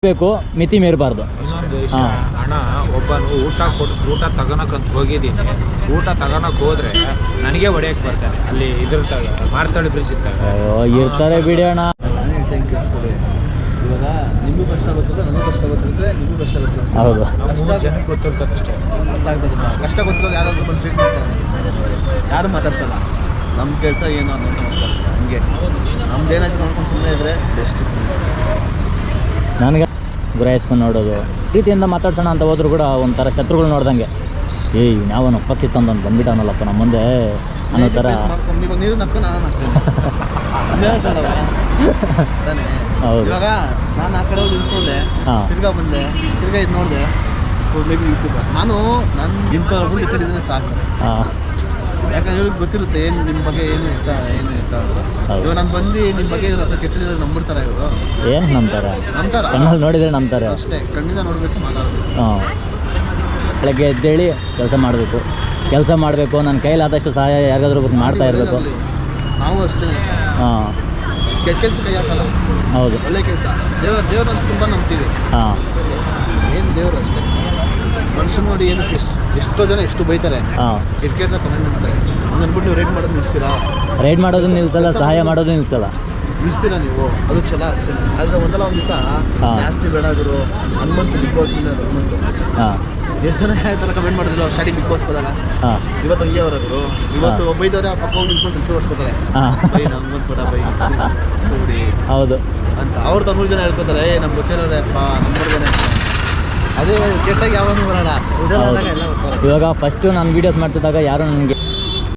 ಬೇಕು, ಮಿತಿ ಮೀರಬಾರ್ದು. ಇನ್ನೊಂದು ವಿಷಯ, ಹಣ ಒಬ್ಬನು ಊಟ ತಗೋಣಕ್ಕಂತ ಹೋಗಿದ್ದೀನಿ. ಊಟ ತಗೋಣಕ್ಕೆ ಹೋದ್ರೆ ನನಗೆ ಹೊಡೆಯಕ್ಕೆ ಬರ್ತಾನೆ. ಅಲ್ಲಿ ಇದಿರ್ತಾವೆ, ಮಾರ್ತಳ್ಳಿ ಬ್ರಿಡ್ಜ್ ಇರ್ತಾರೆ. ಇರ್ತಾರೆ ಬಿಡಿ ಅಣ್ಣ. ಇವಾಗ ನಿಮಗೂ ಕಷ್ಟ ಗೊತ್ತಿರುತ್ತೆ, ನನಗೂ ಕಷ್ಟ ಗೊತ್ತಿರುತ್ತೆ, ನಿಮಗೂ ಕಷ್ಟ ಗೊತ್ತಿರುತ್ತೆ. ಹೌದು, ಜನಕ್ಕೆ ಗೊತ್ತಿರ್ತದೆ ಅಷ್ಟೇ. ಅರ್ಥ ಆಗ್ತದಲ್ಲ. ಕಷ್ಟ ಗೊತ್ತಿರೋದು ಯಾರಾದ್ರೂ ಬಂದು ಟ್ರೀಟ್ ಮಾಡ್ತಾರೆ, ಯಾರು ಮಾತಾಡ್ಸಲ್ಲ. ನಮ್ಮ ಕೆಲಸ ಏನು ಅನ್ನೋದು ನೋಡ್ತಾರೆ. ಹಂಗೆ ನಮ್ದೇನಾಯ್ತು ನೋಡ್ಕೊಂಡು ಸುಮ್ಮನೆ ಇದ್ರೆ ಬೆಸ್ಟ್. ನನಗೆ ಗುರಾಯಿಸ್ಕೊಂಡು ನೋಡೋದು, ಪ್ರೀತಿಯಿಂದ ಮಾತಾಡ್ಸೋಣ ಅಂತ ಹೋದ್ರು ಕೂಡ ಒಂಥರ ಶತ್ರುಗಳು ನೋಡ್ದಂಗೆ, ಏಯ್ ನಾವನು ಪಾಕಿಸ್ತಾನದವ್ನು ಬಂದ್ಬಿಟ್ಟವನಲ್ಲಪ್ಪ ನಮ್ಮ ಮುಂದೆ ಅನ್ನೋ ಥರ. ನೀವು ನಕ್ಕ ನಾನು ಹೌದು. ಇವಾಗ ನಾನು ಆ ಕಡೆ ಹೋಗಿ ನಿಂತ್ಕೊಂಡೆ, ತಿರ್ಗಾ ಬಂದೆ, ತಿರ್ಗಾ ಇದು ನೋಡಿದೆ, ಮೇಬಿ ಯೂಟ್ಯೂಬರ್ ನಾನು ಇಂಥವ್ರು ಇತ್ತಿದ್ರೆ ಸಾಕು. ಯಾಕಂದ್ರೆ ಇವ್ರಿಗೆ ಗೊತ್ತಿರುತ್ತೆ ಏನು ನಿಮ್ಮ ಬಗ್ಗೆ ಏನು ಇಷ್ಟ ಅಂತ. ಇವಾಗ ನಾನು ಬಂದು ನಿಮ್ಮ ಬಗ್ಗೆ ಇವ್ರ ಹತ್ರ ಕೆಟ್ಟಿದ್ರೆ ನಂಬಿಡ್ತಾರೆ ಇವರು. ಏನು ನಂಬ್ತಾರೆ? ಕಣ್ಣಲ್ಲಿ ನೋಡಿದರೆ ನಂಬ್ತಾರೆ ಅಷ್ಟೇ. ಕಣ್ಣಿಂದ ನೋಡಬೇಕು, ಮಾತಾಡಬೇಕು. ಬೆಳಗ್ಗೆ ಎದ್ದೇಳಿ ಕೆಲಸ ಮಾಡಬೇಕು, ನನ್ನ ಕೈಲಾದಷ್ಟು ಸಹಾಯ ಯಾರಿಗಾದ್ರೂ ಮಾಡ್ತಾ ಇರಬೇಕು. ನಾವು ಅಷ್ಟೇ. ಕೆಟ್ಟ ಕೆಲಸ ಕೈ ಹಾಕಲ್ಲ. ಹೌದು, ಒಳ್ಳೆ ಕೆಲಸ. ದೇವ್ರನ್ನ ತುಂಬ ನಂಬ್ತೀವಿ. ಏನು ದೇವರು ಅಷ್ಟೇ. ಮನುಷ್ಯನ ನೋಡಿ ಏನು ಎಷ್ಟೋ ಜನ ಎಷ್ಟು ಬೈತಾರೆ, ಕೆಟ್ಟ ಕಮೆಂಟ್ ಮಾಡ್ತಾರೆ. ಹಂಗನ್ಬಿಟ್ಟು ನೀವು ರೈಡ್ ಮಾಡೋದು ನಿಲ್ಲಿಸ್ತೀರಾ? ರೈಡ್ ಮಾಡೋದು ನಿಲ್ಸಲ್ಲ, ಸಹಾಯ ಮಾಡೋದು ನಿಲ್ಸಲ್ಲ. ನಿಲ್ಲಿಸ್ತೀರಾ ನೀವು? ಅದು ಛಲ ಅಷ್ಟೇ. ಆದರೆ ಒಂದಲ್ಲ ಒಂದು ದಿವಸ ಜಾಸ್ತಿ ಬೇಡ ಗುರು, ಹನುಮಂತು ಬಿಗ್ ಬಾಸ್ ಹನುಮಂತು ಎಷ್ಟು ಜನ ಯಾವ ಥರ ಕಮೆಂಟ್ ಮಾಡಿದ್ರು ಸ್ಟಾರ್ಟಿಂಗ್ ಬಿಗ್ ಬಾಸ್ ಹೋದಾಗ. ಇವತ್ತು ಹಂಗೆ ಅವರ ಗುರು, ಇವತ್ತು ಬೈದವ್ರೆ ಆ ಪಕ್ಕ ಹೋಗಿ ನಿಂತ್ಕೊಂಡು ಸೆಲ್ಫಿ ಹೊಡ್ಸ್ಕೊತಾರೆ. ಬೈ ಹನುಮಂತ್ ಕೂಡ ಬೈ ಹೊಡ್ಸ್ಕೊಬಿಡಿ ಹೌದು ಅಂತ. ಅವ್ರದ್ದು 3 ಜನ ಹೇಳ್ಕೊತಾರೆ, ನಮ್ಗೆ ಗೊತ್ತಿರೋರೆ ಅಪ್ಪ ನಂಬರ್ದೇನೆ. ಅದೇ ಕೆಟ್ಟಾಗಿ ಯಾವಾಗ ಬರೋಣ. ಇವಾಗ ಫಸ್ಟು ನಾನು ವೀಡಿಯೋಸ್ ಮಾಡ್ತಿದ್ದಾಗ ಯಾರು ನನಗೆ